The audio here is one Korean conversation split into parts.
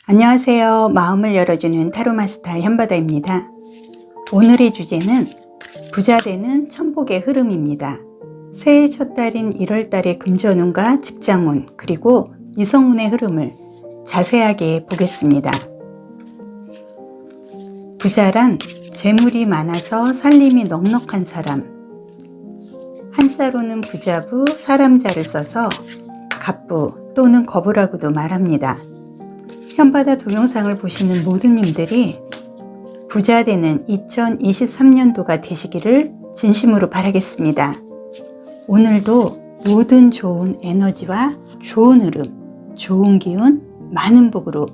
안녕하세요. 마음을 열어주는 타로마스터 현바다입니다. 오늘의 주제는 부자 되는 천복의 흐름입니다. 새해 첫 달인 1월달의 금전운과 직장운 그리고 이성운의 흐름을 자세하게 보겠습니다. 부자란 재물이 많아서 살림이 넉넉한 사람, 한자로는 부자부, 사람자를 써서 갑부 또는 거부라고도 말합니다. 현바다 동영상을 보시는 모든 님들이 부자 되는 2023년도가 되시기를 진심으로 바라겠습니다. 오늘도 모든 좋은 에너지와 좋은 흐름, 좋은 기운, 많은 복으로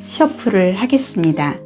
셔플을 하겠습니다.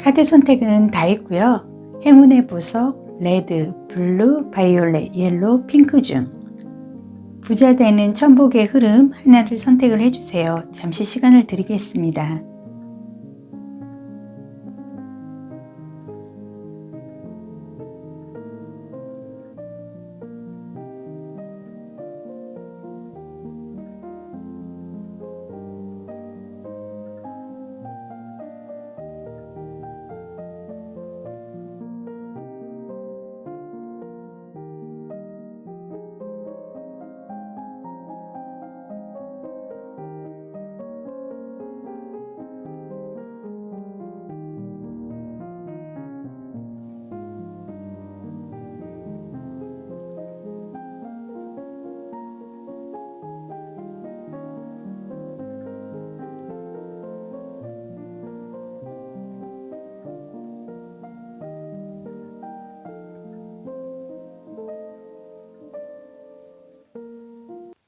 카드 선택은 다 했고요. 행운의 보석, 레드, 블루, 바이올렛, 옐로우, 핑크 중 부자 되는 천복의 흐름 하나를 선택을 해주세요. 잠시 시간을 드리겠습니다.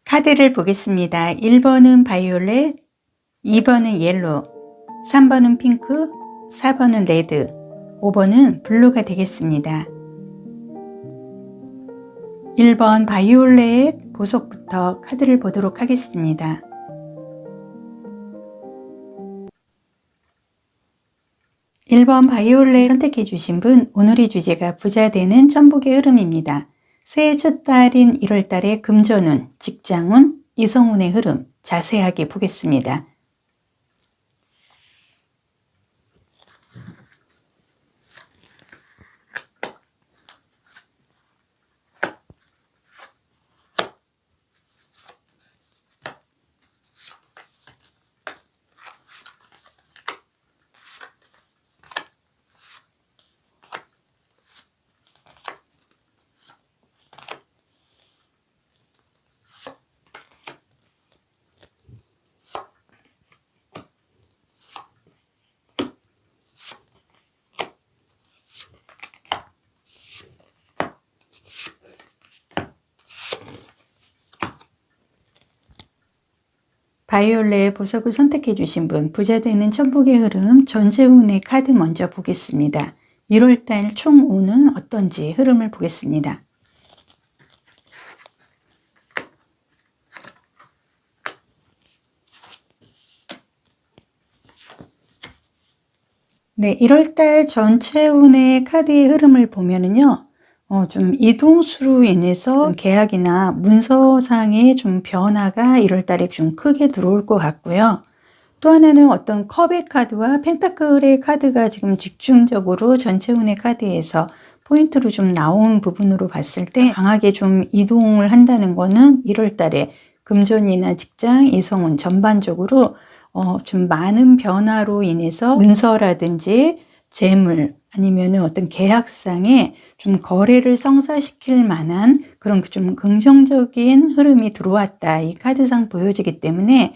카드를 보겠습니다. 1번은 바이올렛, 2번은 옐로우, 3번은 핑크, 4번은 레드, 5번은 블루가 되겠습니다. 1번 바이올렛 보석부터 카드를 보도록 하겠습니다. (1번) 바이올렛 선택해 주신 분, 오늘의 주제가 부자 되는 천복의 흐름입니다. 새해 첫 달인 1월 달의 금전운, 직장운, 이성운의 흐름 자세하게 보겠습니다. 바이올렛 보석을 선택해 주신 분, 부자 되는 천복의 흐름 전체운의 카드 먼저 보겠습니다. 1월달 총운은 어떤지 흐름을 보겠습니다. 네, 1월달 전체운의 카드의 흐름을 보면은요. 좀 이동수로 인해서 계약이나 문서상의 좀 변화가 1월달에 좀 크게 들어올 것 같고요. 또 하나는 어떤 컵의 카드와 펜타클의 카드가 지금 집중적으로 전체운의 카드에서 포인트로 좀 나온 부분으로 봤을 때 강하게 좀 이동을 한다는 거는 1월달에 금전이나 직장, 이성운 전반적으로 좀 많은 변화로 인해서 문서라든지 재물 아니면은 어떤 계약상에 좀 거래를 성사시킬 만한 그런 좀 긍정적인 흐름이 들어왔다. 이 카드상 보여지기 때문에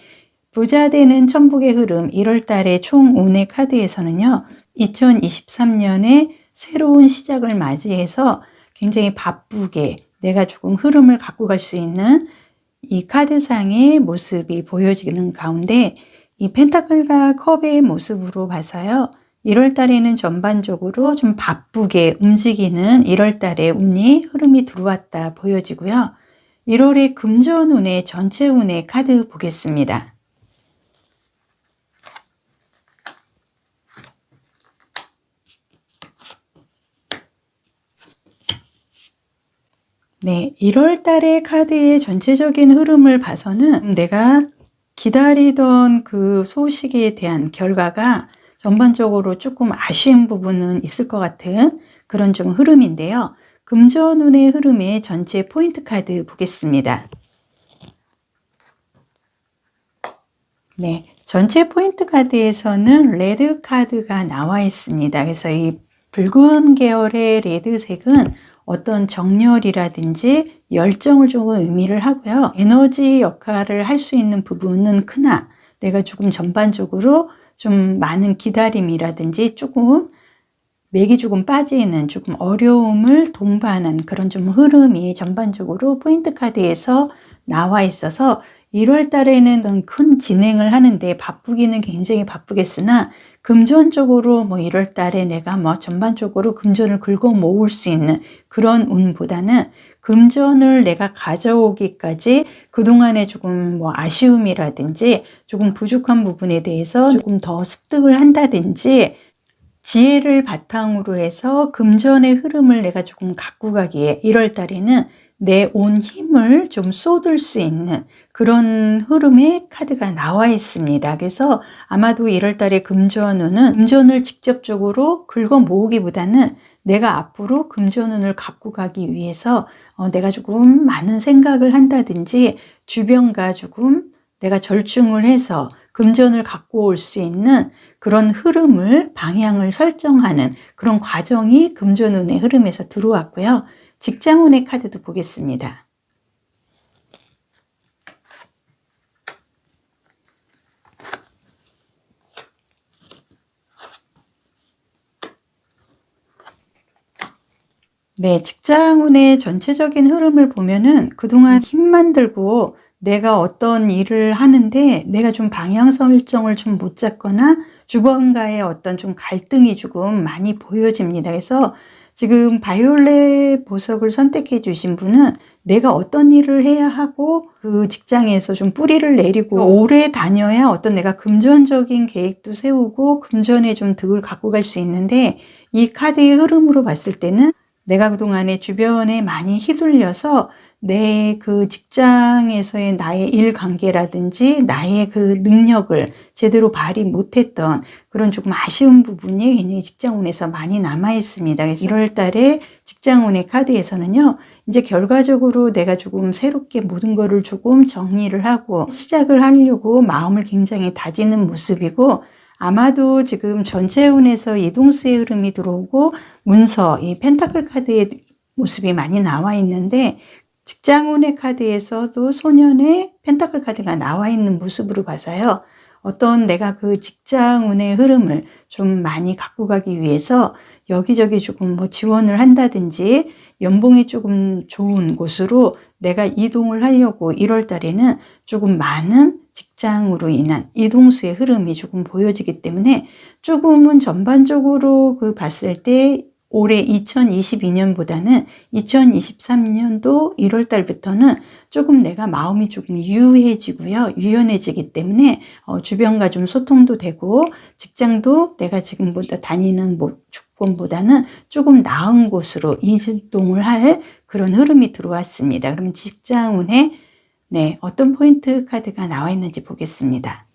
부자 되는 천복의 흐름 1월 달의 총운의 카드에서는요. 2023년에 새로운 시작을 맞이해서 굉장히 바쁘게 내가 조금 흐름을 갖고 갈 수 있는 이 카드상의 모습이 보여지는 가운데 이 펜타클과 컵의 모습으로 봐서요. 1월 달에는 전반적으로 좀 바쁘게 움직이는 1월 달에 운이 흐름이 들어왔다 보여지고요. 1월의 금전운의 전체 운의 카드 보겠습니다. 네, 1월 달의 카드의 전체적인 흐름을 봐서는 내가 기다리던 그 소식에 대한 결과가 전반적으로 조금 아쉬운 부분은 있을 것 같은 그런 좀 흐름인데요. 금전운의 흐름의 전체 포인트 카드 보겠습니다. 네, 전체 포인트 카드에서는 레드 카드가 나와 있습니다. 그래서 이 붉은 계열의 레드색은 어떤 정열이라든지 열정을 조금 의미를 하고요. 에너지 역할을 할 수 있는 부분은 크나 내가 조금 전반적으로 좀 많은 기다림이라든지 조금 맥이 조금 빠지는 조금 어려움을 동반한 그런 좀 흐름이 전반적으로 포인트 카드에서 나와 있어서 1월 달에는 큰 진행을 하는데 바쁘기는 굉장히 바쁘겠으나 금전적으로 뭐 1월 달에 내가 뭐 전반적으로 금전을 긁어 모을 수 있는 그런 운보다는 금전을 내가 가져오기까지 그동안에 조금 뭐 아쉬움이라든지 조금 부족한 부분에 대해서 조금 더 습득을 한다든지 지혜를 바탕으로 해서 금전의 흐름을 내가 조금 갖고 가기에 1월 달에는 내 온 힘을 좀 쏟을 수 있는 그런 흐름의 카드가 나와 있습니다. 그래서 아마도 1월 달에 금전운은 금전을 직접적으로 긁어 모으기보다는 내가 앞으로 금전운을 갖고 가기 위해서 내가 조금 많은 생각을 한다든지 주변과 조금 내가 절충을 해서 금전을 갖고 올 수 있는 그런 흐름을 방향을 설정하는 그런 과정이 금전운의 흐름에서 들어왔고요. 직장운의 카드도 보겠습니다. 네, 직장운의 전체적인 흐름을 보면은 그동안 힘만 들고 내가 어떤 일을 하는데 내가 좀 방향 설정을 좀 못 잡거나 주변과의 어떤 좀 갈등이 조금 많이 보여집니다. 그래서 지금 바이올렛 보석을 선택해 주신 분은 내가 어떤 일을 해야 하고 그 직장에서 좀 뿌리를 내리고 오래 다녀야 어떤 내가 금전적인 계획도 세우고 금전에 좀 득을 갖고 갈 수 있는데 이 카드의 흐름으로 봤을 때는 내가 그동안에 주변에 많이 휘둘려서 내 그 직장에서의 나의 일 관계라든지 나의 그 능력을 제대로 발휘 못했던 그런 조금 아쉬운 부분이 굉장히 직장운에서 많이 남아 있습니다. 그래서 1월 달에 직장운의 카드에서는요, 이제 결과적으로 내가 조금 새롭게 모든 거를 조금 정리를 하고 시작을 하려고 마음을 굉장히 다지는 모습이고, 아마도 지금 전체운에서 이동수의 흐름이 들어오고 문서, 이 펜타클 카드의 모습이 많이 나와 있는데 직장운의 카드에서도 소년의 펜타클 카드가 나와 있는 모습으로 봐서요. 어떤 내가 그 직장운의 흐름을 좀 많이 갖고 가기 위해서 여기저기 조금 뭐 지원을 한다든지 연봉이 조금 좋은 곳으로 내가 이동을 하려고 1월 달에는 조금 많은 직장으로 인한 이동수의 흐름이 조금 보여지기 때문에 조금은 전반적으로 그 봤을 때 올해 2022년보다는 2023년도 1월 달부터는 조금 내가 마음이 조금 유해지고요. 유연해지기 때문에 주변과 좀 소통도 되고 직장도 내가 지금보다 다니는 조건보다는 조금 나은 곳으로 이동을 할 그런 흐름이 들어왔습니다. 그럼 직장운에 어떤 포인트 카드가 나와 있는지 보겠습니다.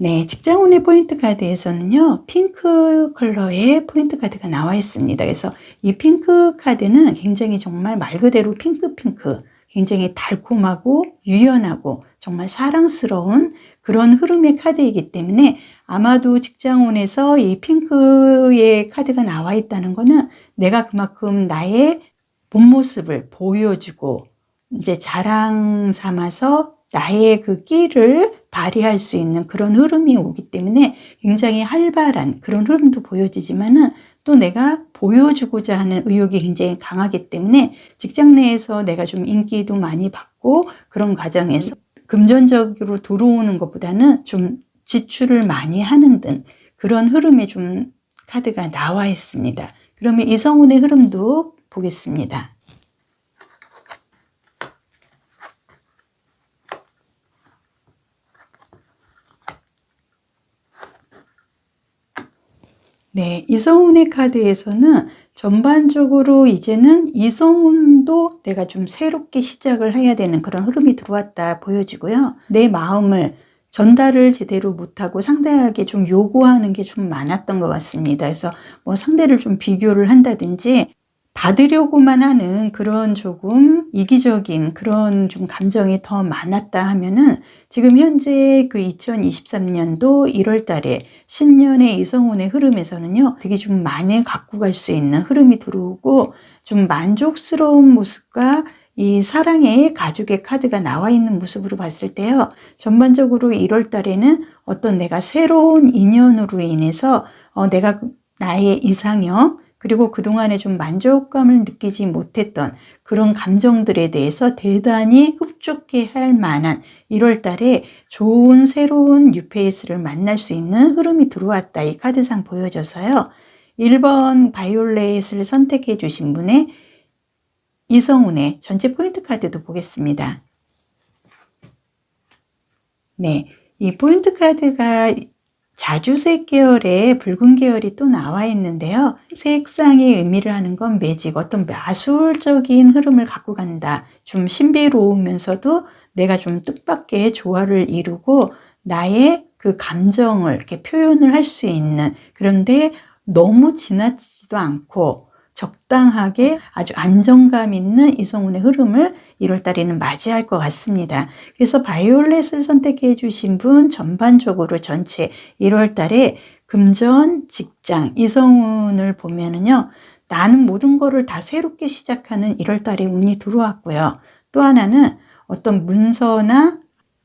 네, 직장운의 포인트 카드에서는요, 핑크 컬러의 포인트 카드가 나와 있습니다. 그래서 이 핑크 카드는 굉장히 정말 말 그대로 핑크, 굉장히 달콤하고 유연하고 정말 사랑스러운 그런 흐름의 카드이기 때문에 아마도 직장운에서 이 핑크의 카드가 나와 있다는 거는 내가 그만큼 나의 본 모습을 보여주고 이제 자랑 삼아서 나의 그 끼를 발휘할 수 있는 그런 흐름이 오기 때문에 굉장히 활발한 그런 흐름도 보여지지만은 또 내가 보여주고자 하는 의욕이 굉장히 강하기 때문에 직장 내에서 내가 좀 인기도 많이 받고 그런 과정에서 금전적으로 들어오는 것보다는 좀 지출을 많이 하는 등 그런 흐름의 좀 카드가 나와 있습니다. 그러면 이성운의 흐름도 보겠습니다. 네, 이성운의 카드에서는 전반적으로 이제는 이성운도 내가 좀 새롭게 시작을 해야 되는 그런 흐름이 들어왔다 보여지고요. 내 마음을 전달을 제대로 못하고 상대에게 좀 요구하는 게 좀 많았던 것 같습니다. 그래서 뭐 상대를 좀 비교를 한다든지 받으려고만 하는 그런 조금 이기적인 그런 좀 감정이 더 많았다 하면은 지금 현재 그 2023년도 1월 달에 신년의 이성운의 흐름에서는요, 되게 좀 많이 갖고 갈 수 있는 흐름이 들어오고 좀 만족스러운 모습과 이 사랑의 가족의 카드가 나와 있는 모습으로 봤을 때요, 전반적으로 1월 달에는 어떤 내가 새로운 인연으로 인해서 내가 나의 이상형, 그리고 그동안에 좀 만족감을 느끼지 못했던 그런 감정들에 대해서 대단히 흡족해 할 만한 1월 달에 좋은 새로운 뉴페이스를 만날 수 있는 흐름이 들어왔다. 이 카드상 보여져서요. 1번 바이올렛을 선택해 주신 분의 이성운의 전체 포인트 카드도 보겠습니다. 네, 이 포인트 카드가 자주색 계열의 붉은 계열이 또 나와 있는데요. 색상의 의미를 하는 건 매직, 어떤 마술적인 흐름을 갖고 간다. 좀 신비로우면서도 내가 좀 뜻밖의 조화를 이루고 나의 그 감정을 이렇게 표현을 할 수 있는, 그런데 너무 지나치지도 않고 적당하게 아주 안정감 있는 이성운의 흐름을 1월 달에는 맞이할 것 같습니다. 그래서 바이올렛을 선택해 주신 분 전반적으로 전체 1월 달에 금전, 직장, 이성운을 보면은요. 나는 모든 거를 다 새롭게 시작하는 1월 달에 운이 들어왔고요. 또 하나는 어떤 문서나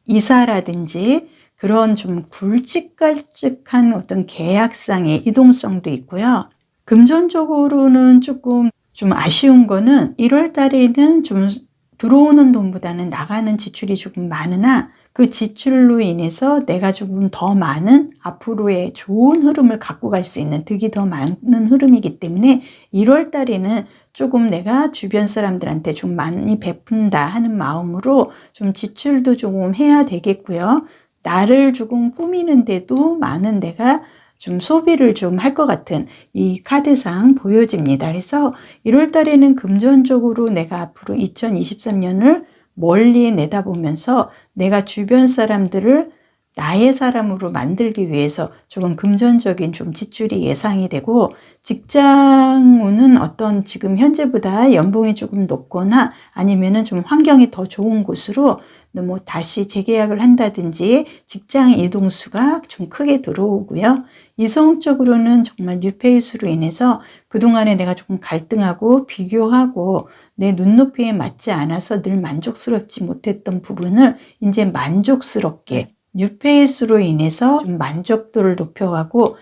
이사라든지 그런 좀 굵직굵직한 어떤 계약상의 이동성도 있고요. 금전적으로는 조금 좀 아쉬운 거는 1월 달에는 좀 들어오는 돈보다는 나가는 지출이 조금 많으나 그 지출로 인해서 내가 조금 더 많은 앞으로의 좋은 흐름을 갖고 갈 수 있는 득이 더 많은 흐름이기 때문에 1월 달에는 조금 내가 주변 사람들한테 좀 많이 베푼다 하는 마음으로 좀 지출도 조금 해야 되겠고요. 나를 조금 꾸미는데도 많은 내가 좀 소비를 좀 할 것 같은 이 카드상 보여집니다. 그래서 1월 달에는 금전적으로 내가 앞으로 2023년을 멀리 내다보면서 내가 주변 사람들을 나의 사람으로 만들기 위해서 조금 금전적인 좀 지출이 예상이 되고, 직장운은 어떤 지금 현재보다 연봉이 조금 높거나 아니면은 좀 환경이 더 좋은 곳으로 뭐 다시 재계약을 한다든지 직장 이동수가 좀 크게 들어오고요. 이성적으로는 정말 뉴페이스로 인해서 그동안에 내가 조금 갈등하고 비교하고 내 눈높이에 맞지 않아서 늘 만족스럽지 못했던 부분을 이제 만족스럽게 뉴페이스로 인해서 좀 만족도를 높여가고,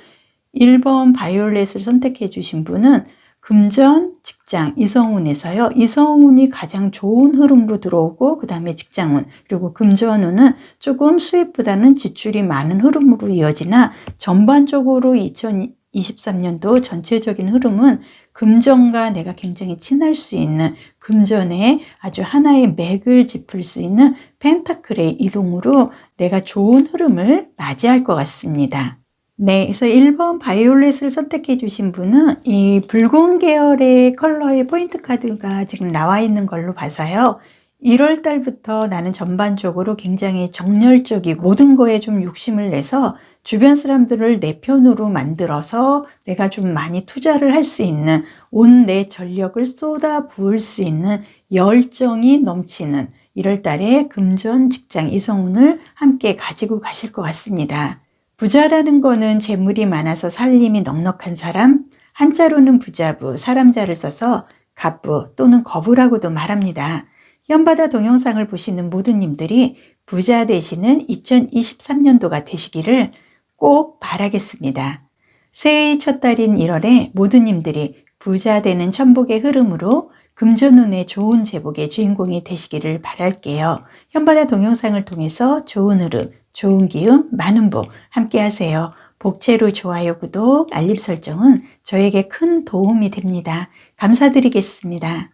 1번 바이올렛을 선택해 주신 분은 금전, 직장, 이성운에서요. 이성운이 가장 좋은 흐름으로 들어오고 그 다음에 직장운, 그리고 금전운은 조금 수입보다는 지출이 많은 흐름으로 이어지나 전반적으로 2023년도 전체적인 흐름은 금전과 내가 굉장히 친할 수 있는, 금전에 아주 하나의 맥을 짚을 수 있는 펜타클의 이동으로 내가 좋은 흐름을 맞이할 것 같습니다. 네, 그래서 1번 바이올렛을 선택해 주신 분은 이 붉은 계열의 컬러의 포인트 카드가 지금 나와 있는 걸로 봐서요. 1월 달부터 나는 전반적으로 굉장히 정열적이고 모든 거에 좀 욕심을 내서 주변 사람들을 내 편으로 만들어서 내가 좀 많이 투자를 할 수 있는, 온 내 전력을 쏟아 부을 수 있는 열정이 넘치는 1월 달에 금전, 직장, 이성운을 함께 가지고 가실 것 같습니다. 부자라는 거는 재물이 많아서 살림이 넉넉한 사람, 한자로는 부자부, 사람자를 써서 갑부 또는 거부라고도 말합니다. 현바다 동영상을 보시는 모든 님들이 부자 되시는 2023년도가 되시기를 꼭 바라겠습니다. 새해의 첫 달인 1월에 모든 님들이 부자 되는 천복의 흐름으로 금전운의 좋은 제복의 주인공이 되시기를 바랄게요. 현바다 동영상을 통해서 좋은 흐름, 좋은 기운, 많은 복 함께 하세요. 복채로 좋아요, 구독, 알림 설정은 저에게 큰 도움이 됩니다. 감사드리겠습니다.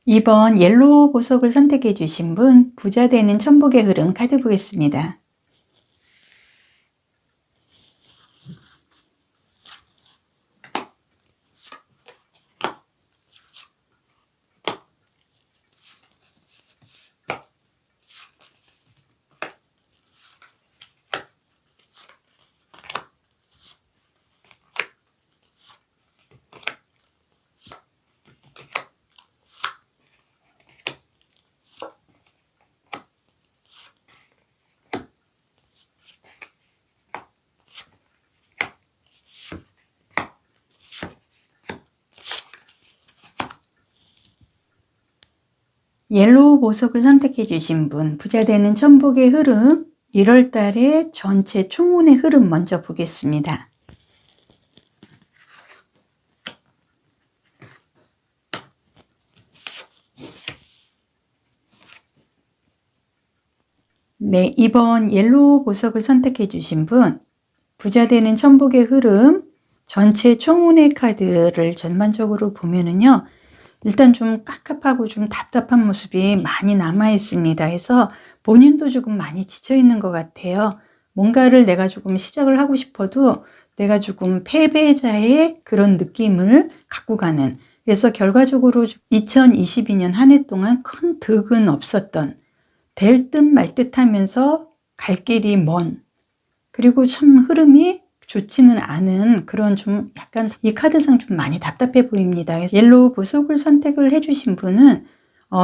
이번 옐로우 보석을 선택해 주신 분, 부자 되는 천복의 흐름 카드 보겠습니다. 옐로우 보석을 선택해 주신 분, 부자 되는 천복의 흐름, 1월 달에 전체 총운의 흐름 먼저 보겠습니다. 네, 이번 옐로우 보석을 선택해 주신 분, 부자 되는 천복의 흐름, 전체 총운의 카드를 전반적으로 보면은요, 일단 좀 깝깝하고 좀 답답한 모습이 많이 남아 있습니다. 해서 본인도 조금 많이 지쳐 있는 것 같아요. 뭔가를 내가 조금 시작을 하고 싶어도 내가 조금 패배자의 그런 느낌을 갖고 가는, 그래서 결과적으로 2022년 한 해 동안 큰 득은 없었던, 될 듯 말 듯 하면서 갈 길이 먼, 그리고 참 흐름이 좋지는 않은 그런 좀 약간 이 카드상 좀 많이 답답해 보입니다. 옐로우 보석을 선택을 해주신 분은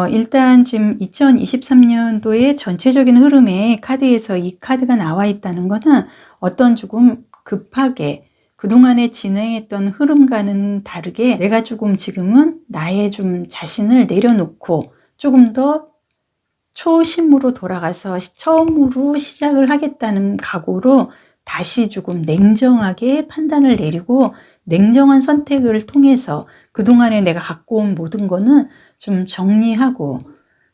일단 지금 2023년도의 전체적인 흐름에 카드에서 이 카드가 나와 있다는 것은 어떤 조금 급하게 그동안에 진행했던 흐름과는 다르게 내가 조금 지금은 나의 좀 자신을 내려놓고 조금 더 초심으로 돌아가서 처음으로 시작을 하겠다는 각오로 다시 조금 냉정하게 판단을 내리고 냉정한 선택을 통해서 그동안에 내가 갖고 온 모든 거는 좀 정리하고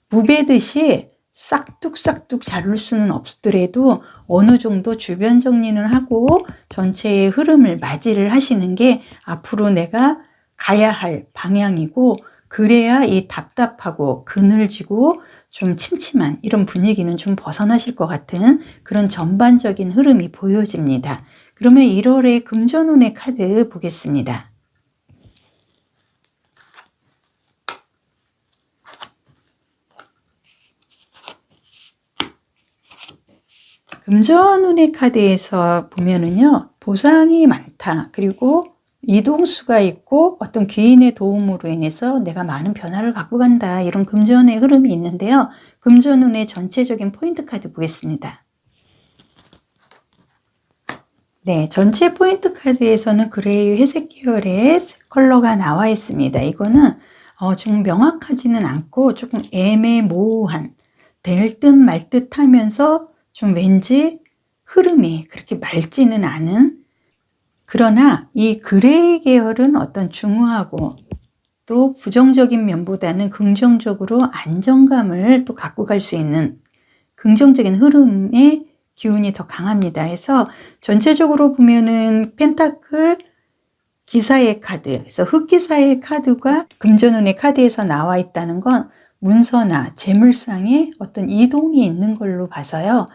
무배듯이 싹둑싹둑 자를 수는 없더라도 어느 정도 주변 정리를 하고 전체의 흐름을 맞이를 하시는 게 앞으로 내가 가야 할 방향이고, 그래야 이 답답하고 그늘지고 좀 침침한 이런 분위기는 좀 벗어나실 것 같은 그런 전반적인 흐름이 보여집니다. 그러면 1월의 금전운의 카드 보겠습니다. 금전운의 카드에서 보면은요, 보상이 많다. 그리고 이동수가 있고 어떤 귀인의 도움으로 인해서 내가 많은 변화를 갖고 간다. 이런 금전의 흐름이 있는데요. 금전운의 전체적인 포인트 카드 보겠습니다. 네, 전체 포인트 카드에서는 그레이 회색 계열의 컬러가 나와 있습니다. 이거는 좀 명확하지는 않고 조금 애매모호한, 될 듯 말 듯 하면서 좀 왠지 흐름이 그렇게 맑지는 않은, 그러나 이 그레이 계열은 어떤 중후하고 또 부정적인 면보다는 긍정적으로 안정감을 또 갖고 갈 수 있는 긍정적인 흐름의 기운이 더 강합니다. 해서 전체적으로 보면은 펜타클 기사의 카드, 그래서 흑기사의 카드가 금전운의 카드에서 나와 있다는 건 문서나 재물상의 어떤 이동이 있는 걸로 봐서요.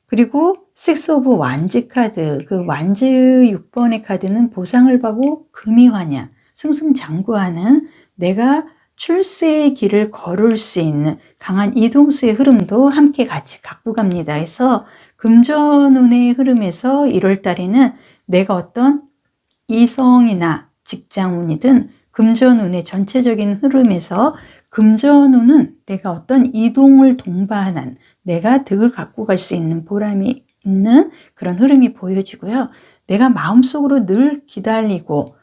그리고 식스 오브 완즈 카드, 그 완즈 6번의 카드는 보상을 받고 금이 환야, 승승장구하는, 내가 출세의 길을 걸을 수 있는 강한 이동수의 흐름도 함께 같이 갖고 갑니다. 그래서 금전운의 흐름에서 1월 달에는 내가 어떤 이성이나 직장운이든 금전운의 전체적인 흐름에서 금전운은 내가 어떤 이동을 동반한, 내가 득을 갖고 갈 수 있는 보람이 있는 그런 흐름이 보여지고요. 내가 마음속으로 늘 기다리고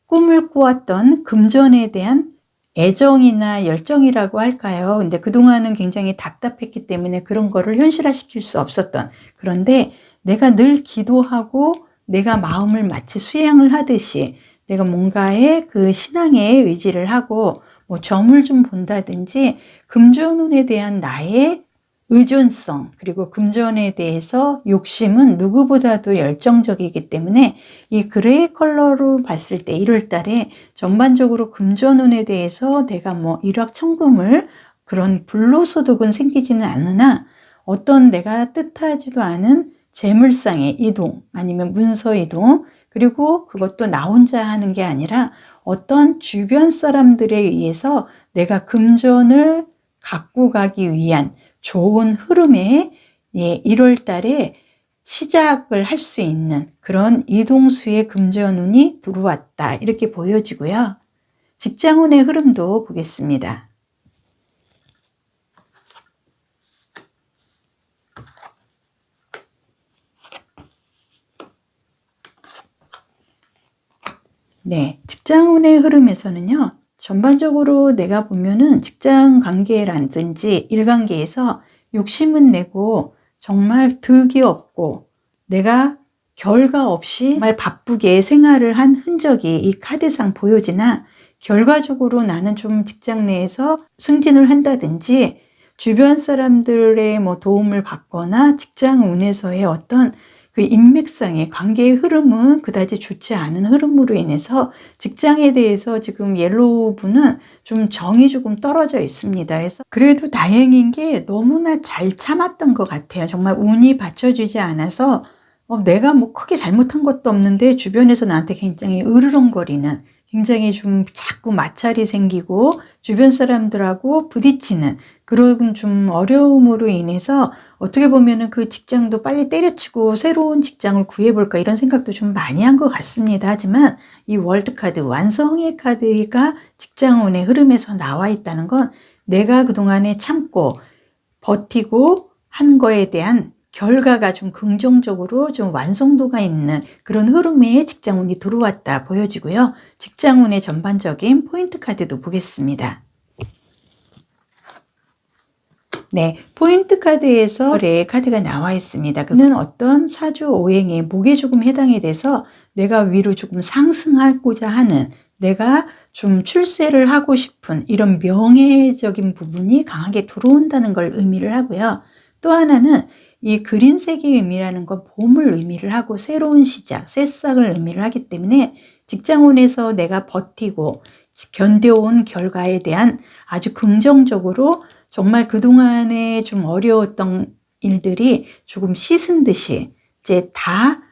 꿈을 꾸었던 금전에 대한 애정이나 열정이라고 할까요? 근데 그동안은 굉장히 답답했기 때문에 그런 거를 현실화시킬 수 없었던, 그런데 내가 늘 기도하고 내가 마음을 마치 수양을 하듯이 내가 뭔가의 그 신앙에 의지를 하고 뭐 점을 좀 본다든지 금전운에 대한 나의 의존성, 그리고 금전에 대해서 욕심은 누구보다도 열정적이기 때문에 이 그레이 컬러로 봤을 때 1월 달에 전반적으로 금전운에 대해서 내가 뭐 일확천금을 그런 불로소득은 생기지는 않으나 어떤 내가 뜻하지도 않은 재물상의 이동, 아니면 문서 이동, 그리고 그것도 나 혼자 하는 게 아니라 어떤 주변 사람들에 의해서 내가 금전을 갖고 가기 위한 좋은 흐름에 1월 달에 시작을 할 수 있는 그런 이동수의 금전운이 들어왔다. 이렇게 보여지고요. 직장운의 흐름도 보겠습니다. 네, 직장운의 흐름에서는요, 전반적으로 내가 보면은 직장 관계라든지 일관계에서 욕심은 내고 정말 득이 없고 내가 결과 없이 정말 바쁘게 생활을 한 흔적이 이 카드상 보여지나, 결과적으로 나는 좀 직장 내에서 승진을 한다든지 주변 사람들의 뭐 도움을 받거나 직장 운에서의 어떤 그 인맥상의 관계의 흐름은 그다지 좋지 않은 흐름으로 인해서 직장에 대해서 지금 옐로우 분은 좀 정이 조금 떨어져 있습니다. 그래서 그래도 다행인 게 너무나 잘 참았던 것 같아요. 정말 운이 받쳐주지 않아서 내가 뭐 크게 잘못한 것도 없는데 주변에서 나한테 굉장히 으르렁거리는, 굉장히 좀 자꾸 마찰이 생기고 주변 사람들하고 부딪히는 그런 좀 어려움으로 인해서 어떻게 보면은 그 직장도 빨리 때려치고 새로운 직장을 구해볼까 이런 생각도 좀 많이 한 것 같습니다. 하지만 이 월드 카드, 완성의 카드가 직장운의 흐름에서 나와 있다는 건 내가 그동안에 참고 버티고 한 거에 대한 결과가 좀 긍정적으로 좀 완성도가 있는 그런 흐름의 직장운이 들어왔다 보여지고요. 직장운의 전반적인 포인트 카드도 보겠습니다. 네, 포인트 카드에서 의 카드가 나와 있습니다. 그는 어떤 사주 오행의 목에 조금 해당이 돼서 내가 위로 조금 상승하고자 하는, 내가 좀 출세를 하고 싶은 이런 명예적인 부분이 강하게 들어온다는 걸 의미를 하고요. 또 하나는 이 그린색의 의미라는 건 봄을 의미를 하고 새로운 시작, 새싹을 의미를 하기 때문에 직장운에서 내가 버티고 견뎌온 결과에 대한 아주 긍정적으로 정말 그동안에 좀 어려웠던 일들이 조금 씻은 듯이 이제 다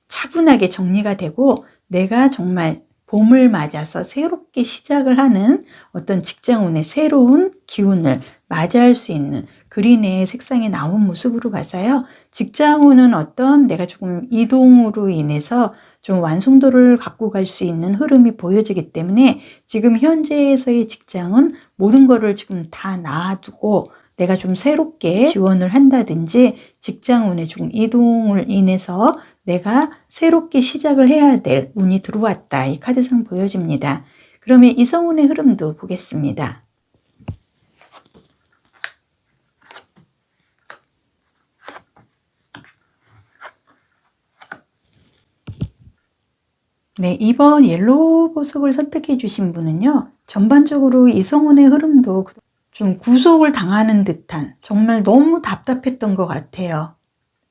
차분하게 정리가 되고 내가 정말 봄을 맞아서 새롭게 시작을 하는 어떤 직장운의 새로운 기운을 맞이할 수 있는 그린의 색상이 나온 모습으로 봐서요. 직장운은 어떤 내가 조금 이동으로 인해서 좀 완성도를 갖고 갈 수 있는 흐름이 보여지기 때문에 지금 현재에서의 직장은 모든 거를 지금 다 놔두고 내가 좀 새롭게 지원을 한다든지 직장운에 조금 이동을 인해서 내가 새롭게 시작을 해야 될 운이 들어왔다. 이 카드상 보여집니다. 그러면 이성운의 흐름도 보겠습니다. 네, 이번 옐로우 보석을 선택해 주신 분은요. 전반적으로 이성운의 흐름도 좀 구속을 당하는 듯한, 정말 너무 답답했던 것 같아요.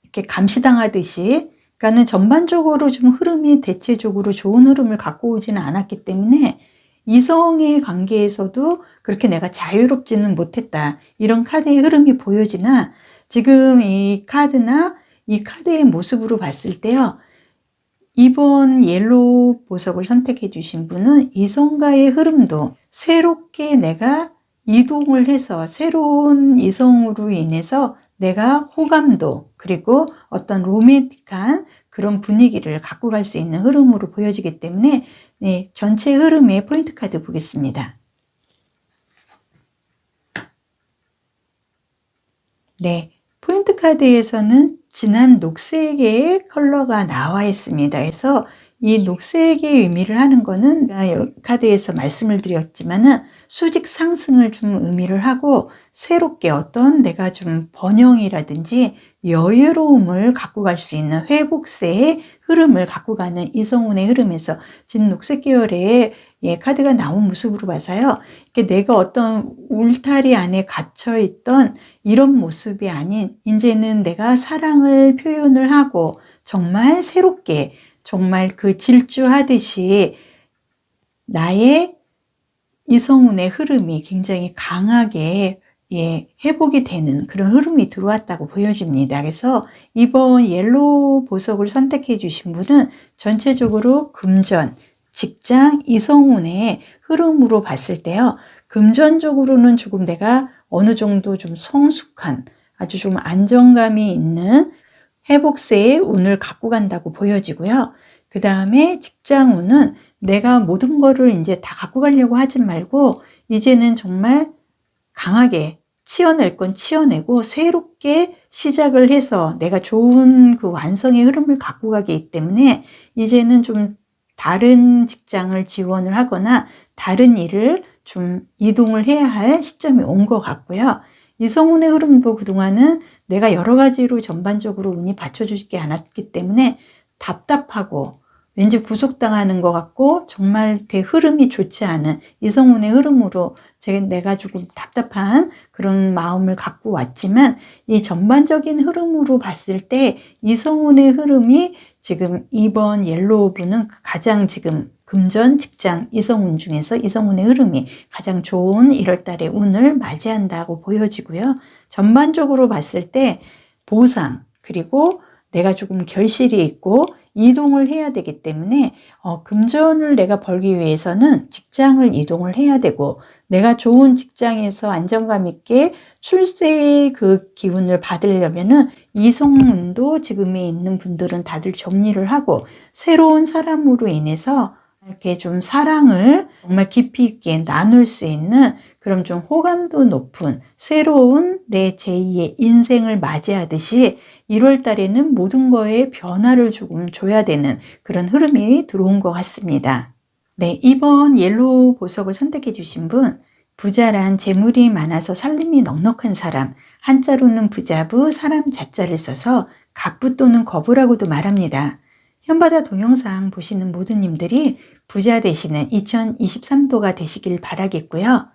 이렇게 감시당하듯이. 그러니까는 전반적으로 좀 흐름이 대체적으로 좋은 흐름을 갖고 오지는 않았기 때문에 이성의 관계에서도 그렇게 내가 자유롭지는 못했다. 이런 카드의 흐름이 보여지나 지금 이 카드나 이 카드의 모습으로 봤을 때요. 이번 옐로우 보석을 선택해 주신 분은 이성과의 흐름도 새롭게 내가 이동을 해서 새로운 이성으로 인해서 내가 호감도 그리고 어떤 로맨틱한 그런 분위기를 갖고 갈 수 있는 흐름으로 보여지기 때문에 네, 전체 흐름의 포인트 카드 보겠습니다. 네, 포인트 카드에서는 진한 녹색의 컬러가 나와 있습니다. 그래서 이 녹색의 의미를 하는 거는 카드에서 말씀을 드렸지만은 수직 상승을 좀 의미를 하고 새롭게 어떤 내가 좀 번영이라든지 여유로움을 갖고 갈 수 있는 회복세의 흐름을 갖고 가는 이성운의 흐름에서 진 녹색 계열의 카드가 나온 모습으로 봐서요. 이렇게 내가 어떤 울타리 안에 갇혀 있던 이런 모습이 아닌 이제는 내가 사랑을 표현을 하고 정말 새롭게 정말 그 질주하듯이 나의 이성운의 흐름이 굉장히 강하게 회복이 되는 그런 흐름이 들어왔다고 보여집니다. 그래서 이번 옐로우 보석을 선택해 주신 분은 전체적으로 금전, 직장, 이성운의 흐름으로 봤을 때요. 금전적으로는 조금 내가 어느 정도 좀 성숙한 아주 좀 안정감이 있는 회복세의 운을 갖고 간다고 보여지고요. 그 다음에 직장운은 내가 모든 거를 이제 다 갖고 가려고 하지 말고 이제는 정말 강하게 치워낼 건 치워내고 새롭게 시작을 해서 내가 좋은 그 완성의 흐름을 갖고 가기 때문에 이제는 좀 다른 직장을 지원을 하거나 다른 일을 좀 이동을 해야 할 시점이 온 것 같고요. 이성운의 흐름도 그동안은 내가 여러 가지로 전반적으로 운이 받쳐주지 않았기 때문에 답답하고 왠지 구속당하는 것 같고 정말 그 흐름이 좋지 않은 이성운의 흐름으로 내가 조금 답답한 그런 마음을 갖고 왔지만 이 전반적인 흐름으로 봤을 때 이성운의 흐름이 지금 이번 옐로우분은 가장 지금 금전, 직장, 이성운 중에서 이성운의 흐름이 가장 좋은 1월달의 운을 맞이한다고 보여지고요. 전반적으로 봤을 때 보상 그리고 내가 조금 결실이 있고 이동을 해야 되기 때문에 금전을 내가 벌기 위해서는 직장을 이동을 해야 되고 내가 좋은 직장에서 안정감 있게 출세의 그 기운을 받으려면은 이성운도 지금에 있는 분들은 다들 정리를 하고 새로운 사람으로 인해서 이렇게 좀 사랑을 정말 깊이 있게 나눌 수 있는 그런 좀 호감도 높은 새로운 내 제2의 인생을 맞이하듯이 1월 달에는 모든 거에 변화를 조금 줘야 되는 그런 흐름이 들어온 것 같습니다. 네, 이번 옐로우 보석을 선택해 주신 분, 부자란 재물이 많아서 살림이 넉넉한 사람, 한자로는 부자부, 사람 자자를 써서 갑부 또는 거부라고도 말합니다. 현바다 동영상 보시는 모든 님들이 부자 되시는 2023도가 되시길 바라겠고요.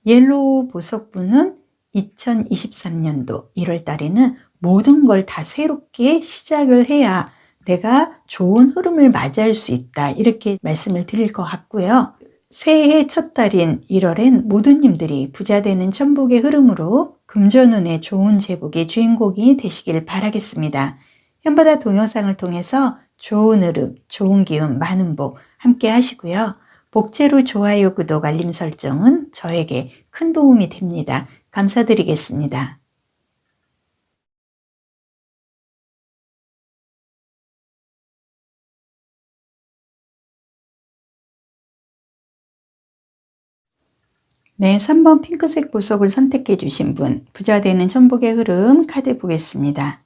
옐로우 보석분은 2023년도 1월 달에는 모든 걸 다 새롭게 시작을 해야 내가 좋은 흐름을 맞이할 수 있다. 이렇게 말씀을 드릴 것 같고요. 새해 첫 달인 1월엔 모든 님들이 부자 되는 천복의 흐름으로 금전운의 좋은 제복의 주인공이 되시길 바라겠습니다. 현바다 동영상을 통해서 좋은 흐름, 좋은 기운, 많은 복 함께 하시고요. 복제로 좋아요, 구독, 알림 설정은 저에게 큰 도움이 됩니다. 감사드리겠습니다. 네, 3번 핑크색 보석을 선택해 주신 분, 부자 되는 천복의 흐름 카드 보겠습니다.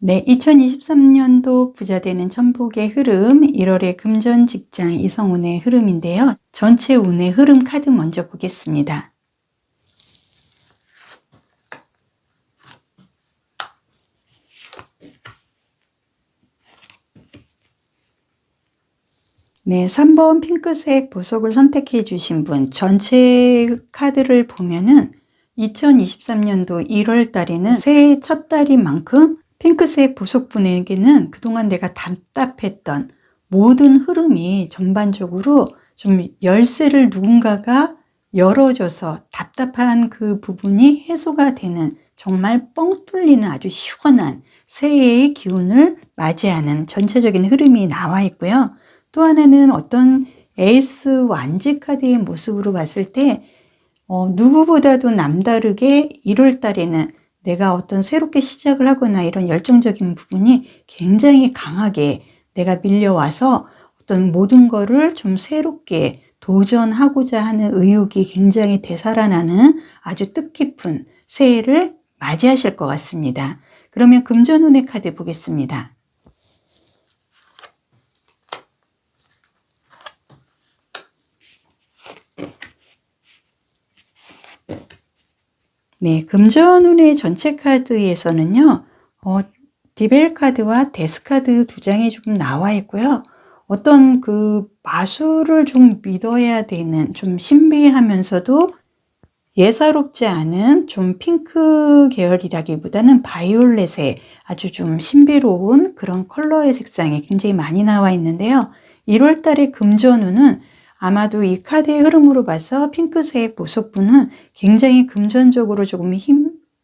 네, 2023년도 부자 되는 천복의 흐름, 1월의 금전, 직장, 이성운의 흐름인데요. 전체 운의 흐름 카드 먼저 보겠습니다. 네, 3번 핑크색 보석을 선택해 주신 분, 전체 카드를 보면은 2023년도 1월 달에는 새해 첫 달인 만큼 핑크색 보석분에게는 그동안 내가 답답했던 모든 흐름이 전반적으로 좀 열쇠를 누군가가 열어줘서 답답한 그 부분이 해소가 되는 정말 뻥 뚫리는 아주 시원한 새해의 기운을 맞이하는 전체적인 흐름이 나와 있고요. 또 하나는 어떤 에이스 완지 카드의 모습으로 봤을 때 누구보다도 남다르게 1월 달에는 내가 어떤 새롭게 시작을 하거나 이런 열정적인 부분이 굉장히 강하게 내가 밀려와서 어떤 모든 거를 좀 새롭게 도전하고자 하는 의욕이 굉장히 되살아나는 아주 뜻깊은 새해를 맞이하실 것 같습니다. 그러면 금전운의 카드 보겠습니다. 네, 금전운의 전체 카드에서는요, 디벨 카드와 데스 카드 두 장이 조금 나와 있고요. 어떤 그 마술을 좀 믿어야 되는 좀 신비하면서도 예사롭지 않은 좀 핑크 계열이라기보다는 바이올렛의 아주 좀 신비로운 그런 컬러의 색상이 굉장히 많이 나와 있는데요. 1월 달의 금전운은 아마도 이 카드의 흐름으로 봐서 핑크색 보석분은 굉장히 금전적으로 조금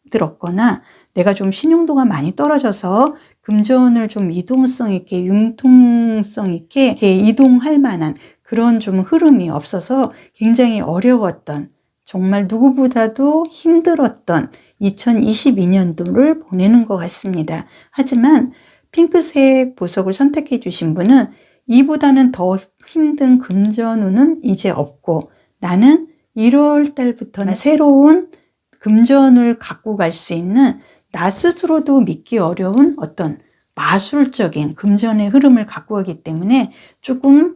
힘들었거나 내가 좀 신용도가 많이 떨어져서 금전을 좀 이동성 있게, 융통성 있게 이렇게 이동할 만한 그런 좀 흐름이 없어서 굉장히 어려웠던, 정말 누구보다도 힘들었던 2022년도를 보내는 것 같습니다. 하지만 핑크색 보석을 선택해 주신 분은 이보다는 더 힘든 금전운은 이제 없고, 나는 1월 달부터는 새로운 금전을 갖고 갈 수 있는, 나 스스로도 믿기 어려운 어떤 마술적인 금전의 흐름을 갖고 가기 때문에 조금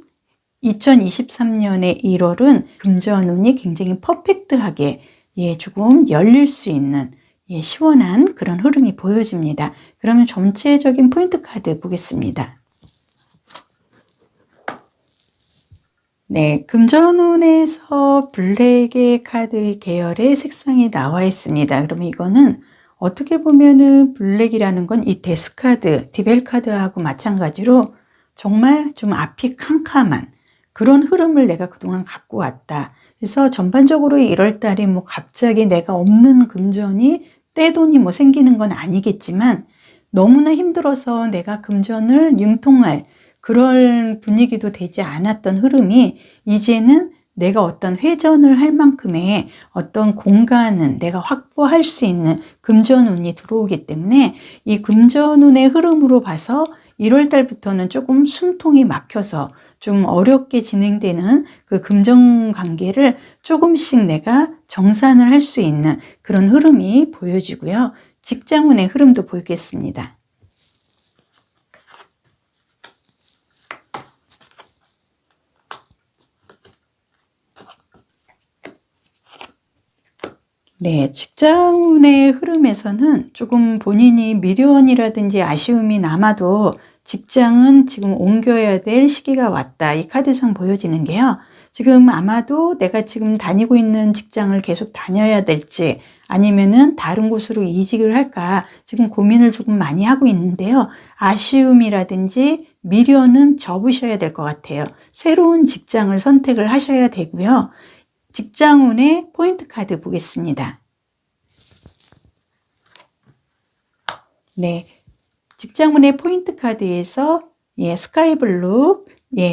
2023년의 1월은 금전운이 굉장히 퍼펙트하게 조금 열릴 수 있는 시원한 그런 흐름이 보여집니다. 그러면 전체적인 포인트 카드 보겠습니다. 네, 금전운에서 블랙의 카드 계열의 색상이 나와 있습니다. 그러면 이거는 어떻게 보면은 블랙이라는 건 이 데스카드, 디벨 카드하고 마찬가지로 정말 좀 앞이 캄캄한 그런 흐름을 내가 그동안 갖고 왔다. 그래서 전반적으로 1월 달에 뭐 갑자기 내가 없는 금전이 떼돈이 뭐 생기는 건 아니겠지만 너무나 힘들어서 내가 금전을 융통할 그럴 분위기도 되지 않았던 흐름이 이제는 내가 어떤 회전을 할 만큼의 어떤 공간은 내가 확보할 수 있는 금전운이 들어오기 때문에 이 금전운의 흐름으로 봐서 1월 달부터는 조금 숨통이 막혀서 좀 어렵게 진행되는 그 금전 관계를 조금씩 내가 정산을 할 수 있는 그런 흐름이 보여지고요. 직장운의 흐름도 보이겠습니다. 네, 직장운의 흐름에서는 조금 본인이 미련이라든지 아쉬움이 남아도 직장은 지금 옮겨야 될 시기가 왔다. 이 카드상 보여지는 게요. 지금 아마도 내가 지금 다니고 있는 직장을 계속 다녀야 될지 아니면은 다른 곳으로 이직을 할까 지금 고민을 조금 많이 하고 있는데요. 아쉬움이라든지 미련은 접으셔야 될 것 같아요. 새로운 직장을 선택을 하셔야 되고요. 직장운의 포인트 카드 보겠습니다. 네, 직장운의 포인트 카드에서 스카이블루,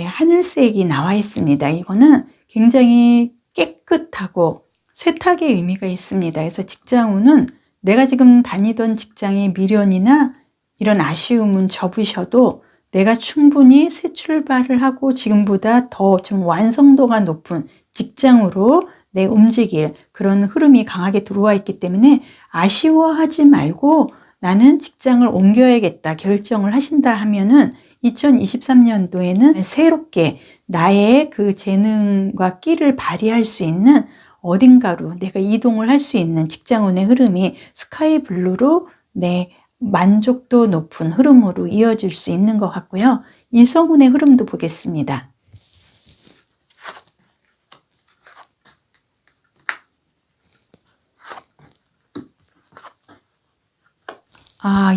하늘색이 나와 있습니다. 이거는 굉장히 깨끗하고 세탁의 의미가 있습니다. 그래서 직장운은 내가 지금 다니던 직장의 미련이나 이런 아쉬움은 접으셔도 내가 충분히 새 출발을 하고 지금보다 더 좀 완성도가 높은 직장으로 내 움직일 그런 흐름이 강하게 들어와 있기 때문에 아쉬워하지 말고 나는 직장을 옮겨야겠다 결정을 하신다 하면은 2023년도에는 새롭게 나의 그 재능과 끼를 발휘할 수 있는 어딘가로 내가 이동을 할 수 있는 직장운의 흐름이 스카이 블루로 내 만족도 높은 흐름으로 이어질 수 있는 것 같고요. 이성운의 흐름도 보겠습니다.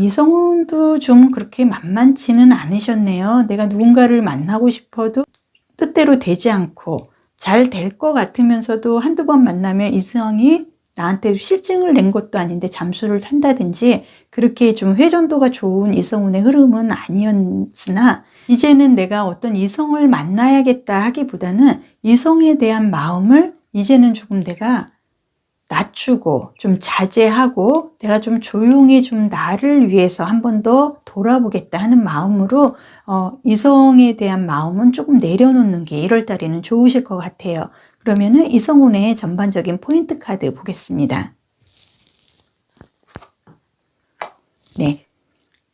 이성운도 좀 그렇게 만만치는 않으셨네요. 내가 누군가를 만나고 싶어도 뜻대로 되지 않고 잘 될 것 같으면서도 한두 번 만나면 이성이 나한테 실증을 낸 것도 아닌데 잠수를 탄다든지 그렇게 좀 회전도가 좋은 이성운의 흐름은 아니었으나 이제는 내가 어떤 이성을 만나야겠다 하기보다는 이성에 대한 마음을 이제는 조금 내가 낮추고 좀 자제하고 내가 좀 조용히 좀 나를 위해서 한 번 더 돌아보겠다 하는 마음으로 이성에 대한 마음은 조금 내려놓는 게 1월 달에는 좋으실 것 같아요. 그러면은 이성운의 전반적인 포인트 카드 보겠습니다. 네,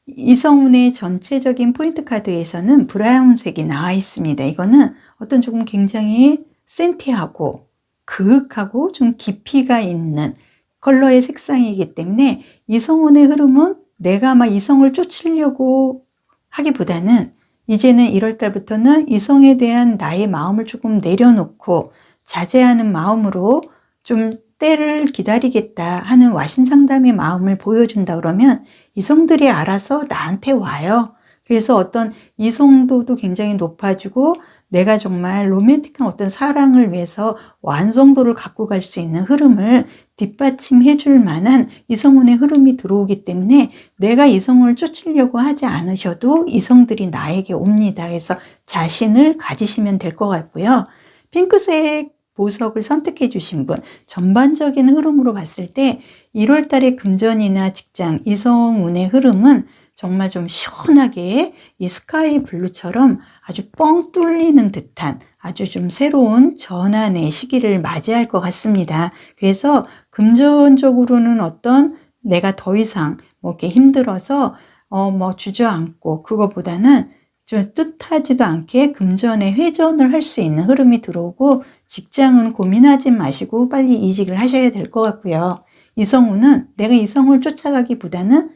이성운의 전체적인 포인트 카드에서는 브라운색이 나와 있습니다. 이거는 어떤 조금 굉장히 센티하고 그윽하고 좀 깊이가 있는 컬러의 색상이기 때문에 이성운의 흐름은 내가 막 이성을 쫓으려고 하기보다는 이제는 1월 달부터는 이성에 대한 나의 마음을 조금 내려놓고 자제하는 마음으로 좀 때를 기다리겠다 하는 와신상담의 마음을 보여준다 그러면 이성들이 알아서 나한테 와요. 그래서 어떤 이성도도 굉장히 높아지고 내가 정말 로맨틱한 어떤 사랑을 위해서 완성도를 갖고 갈 수 있는 흐름을 뒷받침해 줄 만한 이성운의 흐름이 들어오기 때문에 내가 이성을 쫓으려고 하지 않으셔도 이성들이 나에게 옵니다. 그래서 자신을 가지시면 될 것 같고요. 핑크색 보석을 선택해 주신 분, 전반적인 흐름으로 봤을 때 1월 달에 금전이나 직장, 이성운의 흐름은 정말 좀 시원하게 이 스카이 블루처럼 아주 뻥 뚫리는 듯한 아주 좀 새로운 전환의 시기를 맞이할 것 같습니다. 그래서 금전적으로는 어떤 내가 더 이상 뭐 이렇게 힘들어서 뭐 주저앉고 그거보다는 좀 뜻하지도 않게 금전에 회전을 할 수 있는 흐름이 들어오고 직장은 고민하지 마시고 빨리 이직을 하셔야 될 것 같고요. 이성운은 내가 이성을 쫓아가기보다는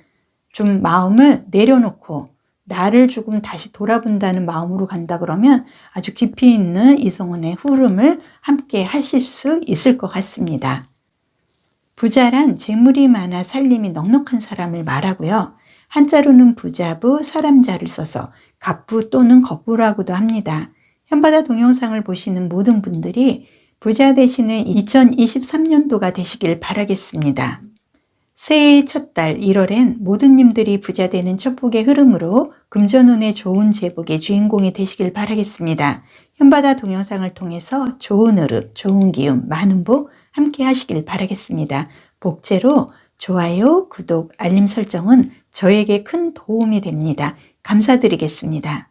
좀 마음을 내려놓고 나를 조금 다시 돌아본다는 마음으로 간다 그러면 아주 깊이 있는 이성운의 흐름을 함께 하실 수 있을 것 같습니다. 부자란 재물이 많아 살림이 넉넉한 사람을 말하고요. 한자로는 부자부, 사람자를 써서 갑부 또는 겁부라고도 합니다. 현바다 동영상을 보시는 모든 분들이 부자 되시는 2023년도가 되시길 바라겠습니다. 새해의 첫 달 1월엔 모든 님들이 부자 되는 첫복의 흐름으로 금전운의 좋은 제복의 주인공이 되시길 바라겠습니다. 현바다 동영상을 통해서 좋은 흐름, 좋은 기운, 많은 복 함께 하시길 바라겠습니다. 복제로 좋아요, 구독, 알림 설정은 저에게 큰 도움이 됩니다. 감사드리겠습니다.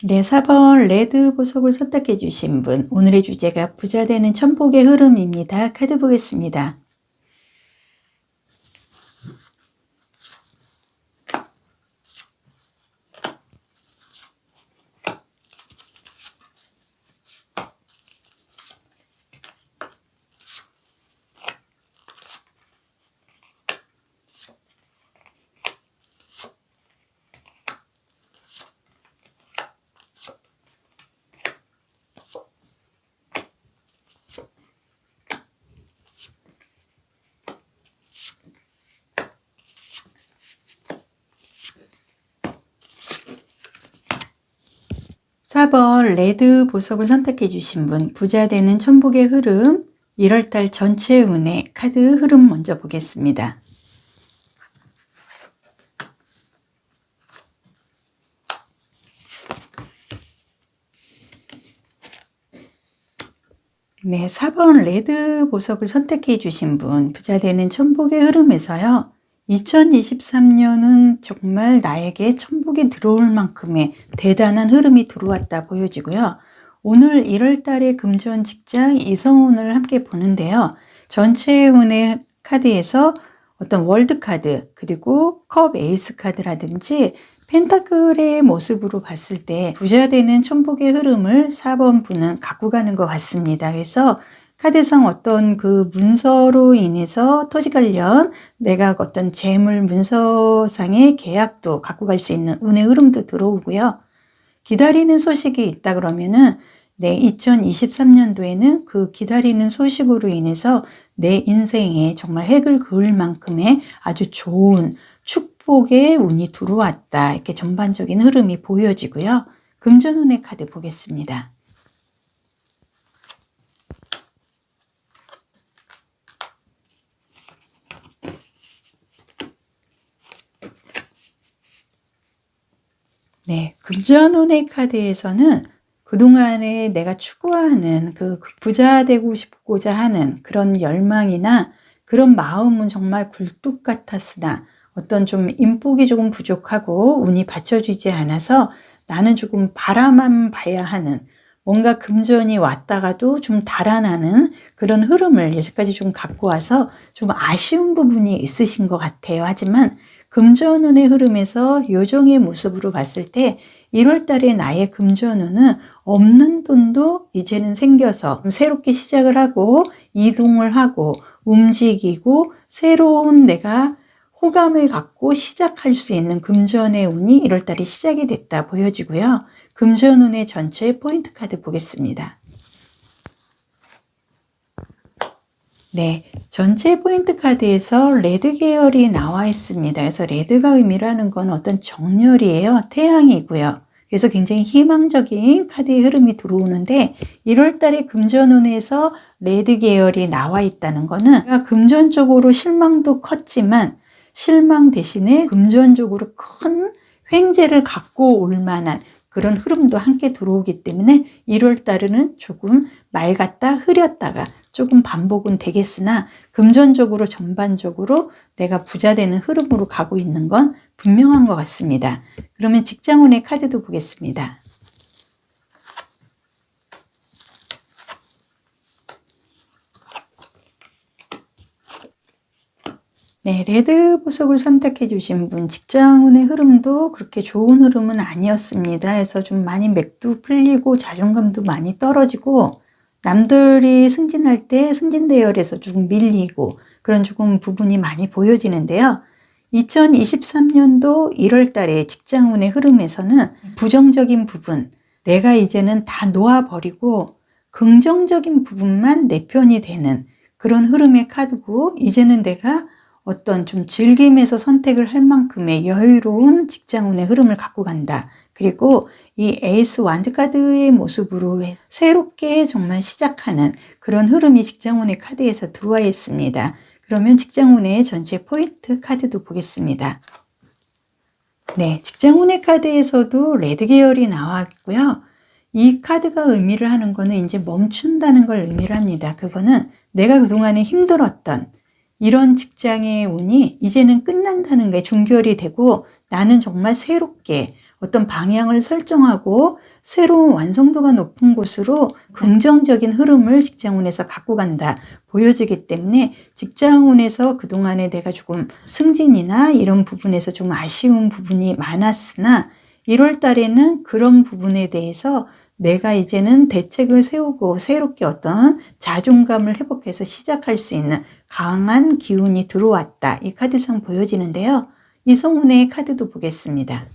네, 4번 레드 보석을 선택해 주신 분, 오늘의 주제가 부자 되는 천복의 흐름입니다. 카드 보겠습니다. 사 번 레드 보석을 선택해 주신 분, 부자 되는 천복의 흐름, 1월달 전체 운의 카드 흐름 먼저 보겠습니다. 네, 4번 레드 보석을 선택해 주신 분, 부자 되는 천복의 흐름에서요. 2023년은 정말 나에게 천복이 들어올 만큼의 대단한 흐름이 들어왔다 보여지고요. 오늘 1월 달에 금전, 직장, 이성운을 함께 보는데요. 전체 운의 카드에서 어떤 월드 카드, 그리고 컵 에이스 카드라든지 펜타클의 모습으로 봤을 때 부자 되는 천복의 흐름을 4번 분은 갖고 가는 것 같습니다. 그래서 카드상 어떤 그 문서로 인해서 토지 관련 내가 어떤 재물 문서상의 계약도 갖고 갈 수 있는 운의 흐름도 들어오고요. 기다리는 소식이 있다 그러면은 내 2023년도에는 그 기다리는 소식으로 인해서 내 인생에 정말 획을 그을 만큼의 아주 좋은 축복의 운이 들어왔다. 이렇게 전반적인 흐름이 보여지고요. 금전운의 카드 보겠습니다. 네, 금전운의 카드에서는 그동안에 내가 추구하는 그 부자 되고 싶고자 하는 그런 열망이나 그런 마음은 정말 굴뚝 같았으나 어떤 좀 인복이 조금 부족하고 운이 받쳐주지 않아서 나는 조금 바라만 봐야 하는 뭔가 금전이 왔다가도 좀 달아나는 그런 흐름을 여기까지 좀 갖고 와서 좀 아쉬운 부분이 있으신 것 같아요. 하지만 금전운의 흐름에서 요정의 모습으로 봤을 때 1월 달에 나의 금전운은 없는 돈도 이제는 생겨서 새롭게 시작을 하고 이동을 하고 움직이고 새로운 내가 호감을 갖고 시작할 수 있는 금전의 운이 1월 달에 시작이 됐다 보여지고요. 금전운의 전체 포인트 카드 보겠습니다. 네, 전체 포인트 카드에서 레드 계열이 나와 있습니다. 그래서 레드가 의미하는 건 어떤 정렬이에요. 태양이고요. 그래서 굉장히 희망적인 카드의 흐름이 들어오는데 1월 달에 금전운에서 레드 계열이 나와 있다는 거는 내가 금전적으로 실망도 컸지만 실망 대신에 금전적으로 큰 횡재를 갖고 올 만한 그런 흐름도 함께 들어오기 때문에 1월 달에는 조금 맑았다 흐렸다가 조금 반복은 되겠으나 금전적으로 전반적으로 내가 부자 되는 흐름으로 가고 있는 건 분명한 것 같습니다. 그러면 직장운의 카드도 보겠습니다. 네, 레드 보석을 선택해 주신 분 직장운의 흐름도 그렇게 좋은 흐름은 아니었습니다. 그래서 좀 많이 맥도 풀리고 자존감도 많이 떨어지고 남들이 승진할 때 승진대열에서 조금 밀리고 그런 조금 부분이 많이 보여지는데요. 2023년도 1월 달에 직장운의 흐름에서는 부정적인 부분, 내가 이제는 다 놓아버리고 긍정적인 부분만 내 편이 되는 그런 흐름의 카드고 이제는 내가 어떤 좀 즐김에서 선택을 할 만큼의 여유로운 직장운의 흐름을 갖고 간다. 그리고 이 에이스 완드 카드의 모습으로 새롭게 정말 시작하는 그런 흐름이 직장운의 카드에서 들어와 있습니다. 그러면 직장운의 전체 포인트 카드도 보겠습니다. 네, 직장운의 카드에서도 레드 계열이 나왔고요. 이 카드가 의미를 하는 거는 이제 멈춘다는 걸 의미를 합니다. 그거는 내가 그동안에 힘들었던 이런 직장의 운이 이제는 끝난다는 게 종결이 되고 나는 정말 새롭게 어떤 방향을 설정하고 새로운 완성도가 높은 곳으로 긍정적인 흐름을 직장운에서 갖고 간다 보여지기 때문에 직장운에서 그동안에 내가 조금 승진이나 이런 부분에서 좀 아쉬운 부분이 많았으나 1월 달에는 그런 부분에 대해서 내가 이제는 대책을 세우고 새롭게 어떤 자존감을 회복해서 시작할 수 있는 강한 기운이 들어왔다. 이 카드상 보여지는데요. 이성운의 카드도 보겠습니다.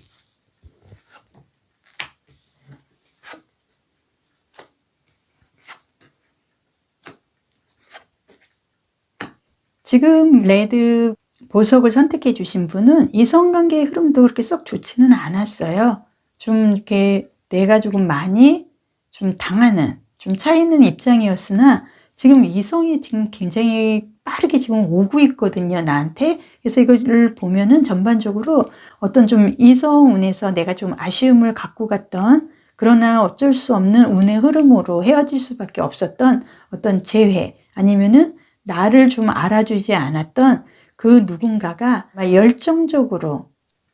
지금 레드 보석을 선택해 주신 분은 이성관계의 흐름도 그렇게 썩 좋지는 않았어요. 좀 이렇게 내가 조금 많이 좀 당하는 좀 차이는 입장이었으나 지금 이성이 지금 굉장히 빠르게 지금 오고 있거든요, 나한테. 그래서 이걸 보면은 전반적으로 어떤 좀 이성운에서 내가 좀 아쉬움을 갖고 갔던 그러나 어쩔 수 없는 운의 흐름으로 헤어질 수밖에 없었던 어떤 재회 아니면은 나를 좀 알아주지 않았던 그 누군가가 열정적으로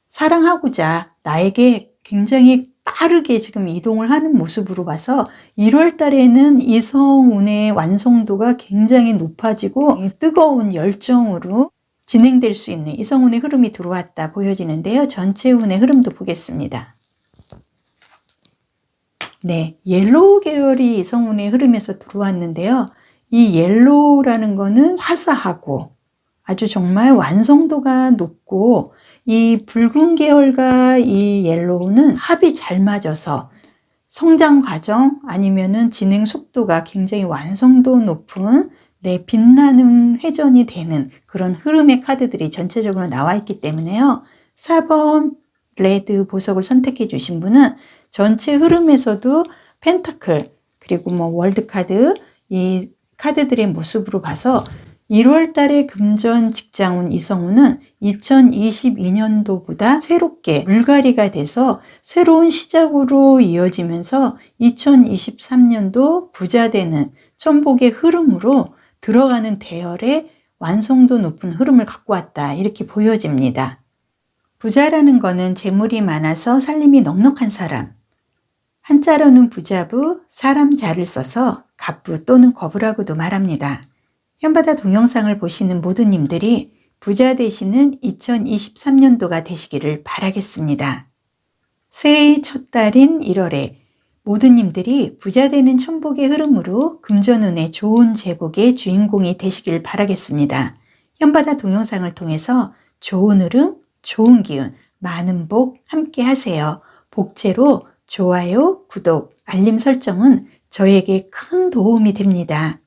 사랑하고자 나에게 굉장히 빠르게 지금 이동을 하는 모습으로 봐서 1월 달에는 이성운의 완성도가 굉장히 높아지고 뜨거운 열정으로 진행될 수 있는 이성운의 흐름이 들어왔다 보여지는데요. 전체 운의 흐름도 보겠습니다. 네, 옐로우 계열이 이성운의 흐름에서 들어왔는데요. 이 옐로우라는 거는 화사하고 아주 정말 완성도가 높고 이 붉은 계열과 이 옐로우는 합이 잘 맞아서 성장 과정 아니면은 진행 속도가 굉장히 완성도 높은 빛나는 회전이 되는 그런 흐름의 카드들이 전체적으로 나와 있기 때문에요. 4번 레드 보석을 선택해 주신 분은 전체 흐름에서도 펜타클 그리고 월드 카드 이 카드들의 모습으로 봐서 1월 달에 금전 직장운 이성운은 2022년도보다 새롭게 물갈이가 돼서 새로운 시작으로 이어지면서 2023년도 부자 되는 천복의 흐름으로 들어가는 대열의 완성도 높은 흐름을 갖고 왔다. 이렇게 보여집니다. 부자라는 거는 재물이 많아서 살림이 넉넉한 사람. 한자로는 부자부, 사람 자를 써서 갑부 또는 거부라고도 말합니다. 현바다 동영상을 보시는 모든 님들이 부자 되시는 2023년도가 되시기를 바라겠습니다. 새해의 첫 달인 1월에 모든 님들이 부자 되는 천복의 흐름으로 금전운의 좋은 제복의 주인공이 되시길 바라겠습니다. 현바다 동영상을 통해서 좋은 흐름, 좋은 기운, 많은 복 함께 하세요. 복채로 좋아요, 구독, 알림 설정은 저에게 큰 도움이 됩니다.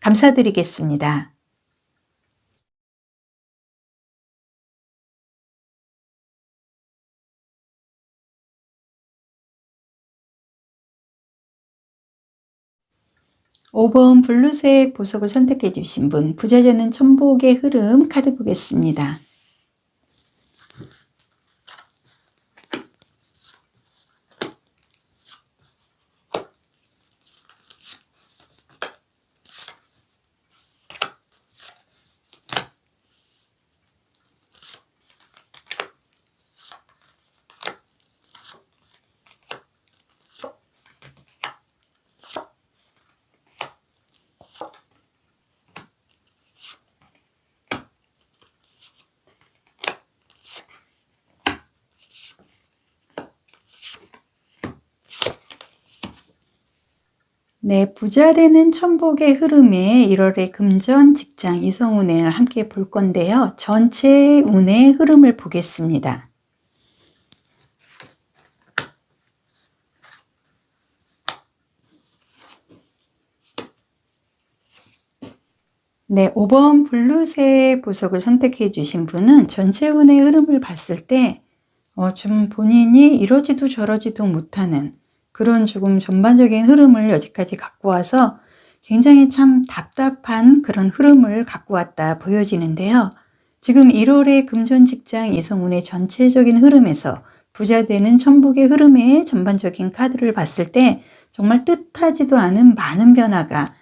감사드리겠습니다. 5번 블루색 보석을 선택해 주신 분, 부자되는 천복의 흐름 카드 보겠습니다. 네, 부자되는 천복의 흐름에 1월의 금전, 직장, 이성운을 함께 볼 건데요. 전체 운의 흐름을 보겠습니다. 네, 5번 블루색 보석을 선택해 주신 분은 전체 운의 흐름을 봤을 때 좀 본인이 이러지도 저러지도 못하는 그런 조금 전반적인 흐름을 여기까지 갖고 와서 굉장히 참 답답한 그런 흐름을 갖고 왔다 보여지는데요. 지금 1월의 금전, 직장, 이성운의 전체적인 흐름에서 부자되는 천복의 흐름의 전반적인 카드를 봤을 때 정말 뜻하지도 않은 많은 변화가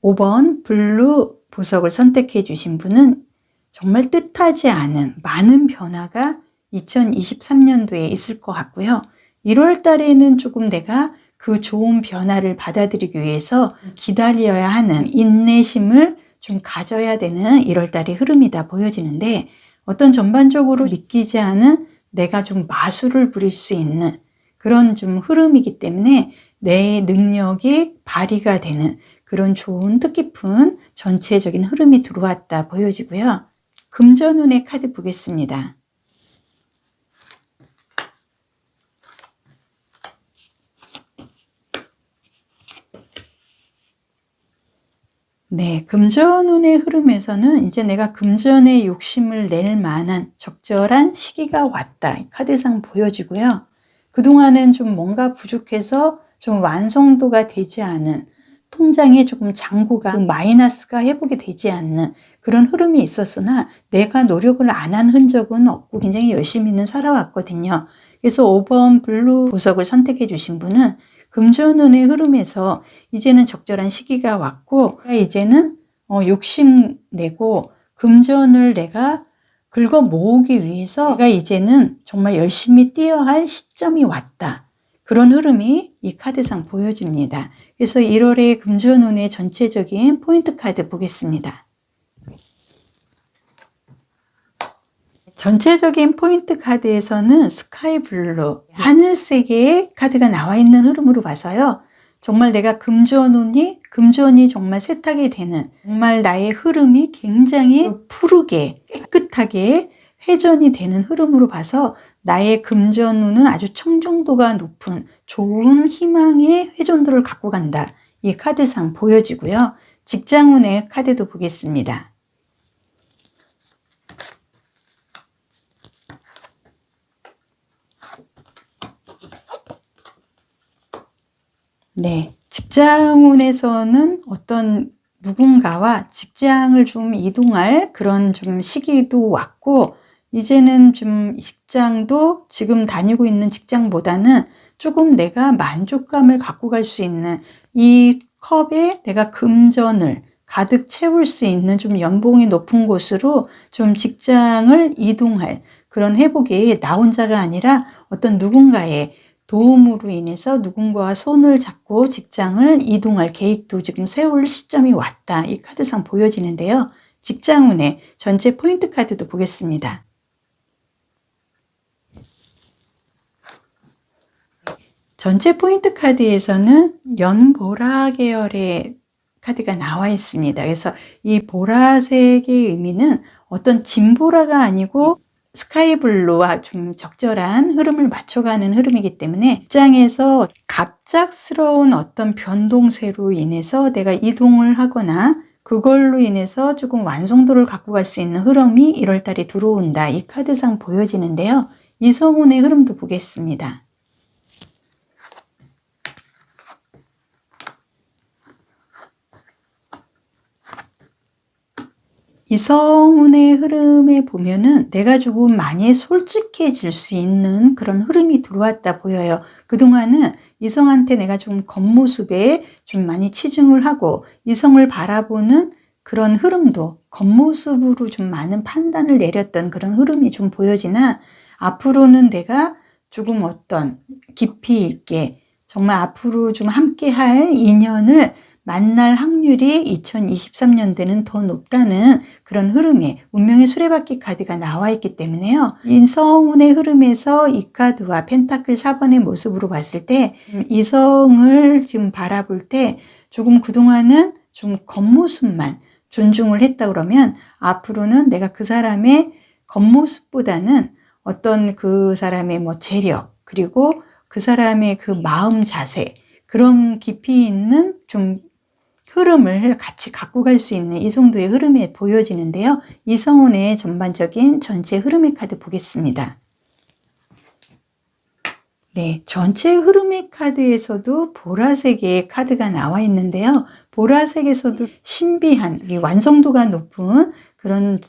5번 블루 보석을 선택해 주신 분은 정말 뜻하지 않은 많은 변화가 2023년도에 있을 것 같고요. 1월 달에는 조금 내가 그 좋은 변화를 받아들이기 위해서 기다려야 하는 인내심을 좀 가져야 되는 1월 달의 흐름이다 보여지는데 어떤 전반적으로 믿기지 않은 내가 좀 마술을 부릴 수 있는 그런 좀 흐름이기 때문에 내 능력이 발휘가 되는 그런 좋은 뜻깊은 전체적인 흐름이 들어왔다 보여지고요. 금전운의 카드 보겠습니다. 네, 금전운의 흐름에서는 이제 내가 금전에 욕심을 낼 만한 적절한 시기가 왔다. 이 카드상 보여지고요. 그동안은 좀 뭔가 부족해서 좀 완성도가 되지 않은 통장에 조금 잔고가 마이너스가 회복이 되지 않는 그런 흐름이 있었으나 내가 노력을 안 한 흔적은 없고 굉장히 열심히는 살아왔거든요. 그래서 5번 블루 보석을 선택해 주신 분은 금전운의 흐름에서 이제는 적절한 시기가 왔고 이제는 욕심내고 금전을 내가 긁어 모으기 위해서 내가 이제는 정말 열심히 뛰어야 할 시점이 왔다. 그런 흐름이 이 카드상 보여집니다. 그래서 1월의 금전운의 전체적인 포인트 카드 보겠습니다. 전체적인 포인트 카드에서는 스카이 블루, 하늘색의 카드가 나와 있는 흐름으로 봐서요. 정말 내가 금전이 정말 세탁이 되는 정말 나의 흐름이 굉장히 푸르게 깨끗하게 회전이 되는 흐름으로 봐서 나의 금전운은 아주 청정도가 높은 좋은 희망의 회전도를 갖고 간다. 이 카드상 보여지고요. 직장운의 카드도 보겠습니다. 네, 직장운에서는 어떤 누군가와 직장을 좀 이동할 그런 좀 시기도 왔고 이제는 좀 직장도 지금 다니고 있는 직장보다는 조금 내가 만족감을 갖고 갈 수 있는 이 컵에 내가 금전을 가득 채울 수 있는 좀 연봉이 높은 곳으로 좀 직장을 이동할 그런 회복이 나 혼자가 아니라 어떤 누군가의 도움으로 인해서 누군가와 손을 잡고 직장을 이동할 계획도 지금 세울 시점이 왔다. 이 카드상 보여지는데요. 직장운의 전체 포인트 카드도 보겠습니다. 전체 포인트 카드에서는 연보라 계열의 카드가 나와 있습니다. 그래서 이 보라색의 의미는 어떤 진보라가 아니고 스카이블루와 좀 적절한 흐름을 맞춰가는 흐름이기 때문에 직장에서 갑작스러운 어떤 변동세로 인해서 내가 이동을 하거나 그걸로 인해서 조금 완성도를 갖고 갈 수 있는 흐름이 1월 달에 들어온다. 이 카드상 보여지는데요. 이성운의 흐름도 보겠습니다. 이성운의 흐름에 보면은 내가 조금 많이 솔직해질 수 있는 그런 흐름이 들어왔다 보여요. 그동안은 이성한테 내가 좀 겉모습에 좀 많이 치중을 하고 이성을 바라보는 그런 흐름도 겉모습으로 좀 많은 판단을 내렸던 그런 흐름이 좀 보여지나, 앞으로는 내가 조금 어떤 깊이 있게 정말 앞으로 좀 함께 할 인연을 만날 확률이 2023년대는 더 높다는 그런 흐름에 운명의 수레바퀴 카드가 나와 있기 때문에요. 이성운의 흐름에서 이 카드와 펜타클 4번의 모습으로 봤을 때 이성을 지금 바라볼 때 조금 그동안은 좀 겉모습만 존중을 했다 그러면, 앞으로는 내가 그 사람의 겉모습보다는 어떤 그 사람의 뭐 재력, 그리고 그 사람의 그 마음 자세, 그런 깊이 있는 좀 흐름을 같이 갖고 갈 수 있는 이 정도의 흐름이 보여지는데요. 이성운의 전반적인 전체 흐름의 카드 보겠습니다. 네, 전체 흐름의 카드에서도 보라색의 카드가 나와 있는데요. 보라색에서도 신비한, 완성도가 높은 그런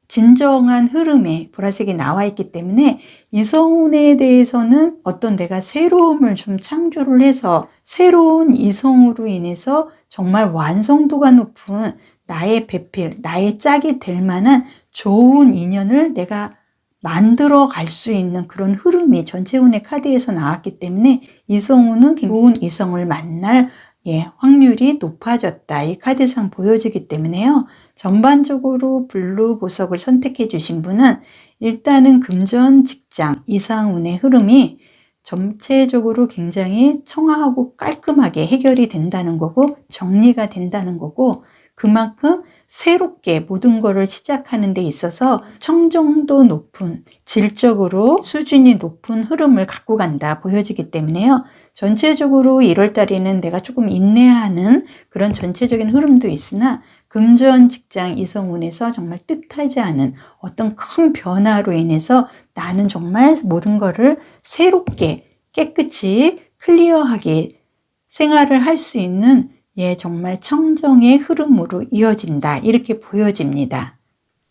진정한 흐름의 보라색이 나와 있기 때문에 이성운에 대해서는 어떤 내가 새로움을 좀 창조를 해서 새로운 이성으로 인해서 정말 완성도가 높은 나의 배필, 나의 짝이 될 만한 좋은 인연을 내가 만들어 갈 수 있는 그런 흐름이 전체 운의 카드에서 나왔기 때문에 이성운은 좋은 이성을 만날 확률이 높아졌다, 이 카드상 보여지기 때문에요. 전반적으로 블루 보석을 선택해 주신 분은 일단은 금전, 직장, 이상운의 흐름이 전체적으로 굉장히 청아하고 깔끔하게 해결이 된다는 거고 정리가 된다는 거고, 그만큼 새롭게 모든 것을 시작하는 데 있어서 청정도 높은, 질적으로 수준이 높은 흐름을 갖고 간다 보여지기 때문에요. 전체적으로 1월 달에는 내가 조금 인내하는 그런 전체적인 흐름도 있으나 금전, 직장, 이성운에서 정말 뜻하지 않은 어떤 큰 변화로 인해서 나는 정말 모든 것을 새롭게 깨끗이 클리어하게 생활을 할 수 있는 정말 청정의 흐름으로 이어진다, 이렇게 보여집니다.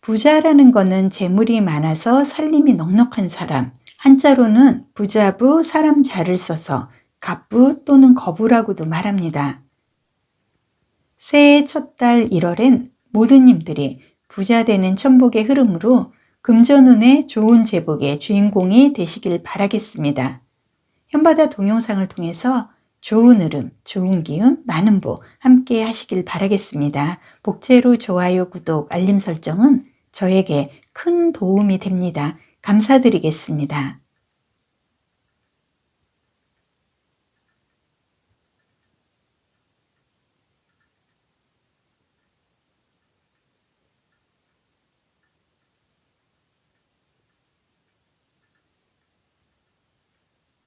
부자라는 거는 재물이 많아서 살림이 넉넉한 사람, 한자로는 부자부, 사람 잘을 써서 갑부 또는 거부라고도 말합니다. 새해 첫 달 1월엔 모든 님들이 부자 되는 천복의 흐름으로 금전운의 좋은 제복의 주인공이 되시길 바라겠습니다. 현바다 동영상을 통해서 좋은 흐름, 좋은 기운, 많은 복 함께 하시길 바라겠습니다. 복제로 좋아요, 구독, 알림 설정은 저에게 큰 도움이 됩니다. 감사드리겠습니다.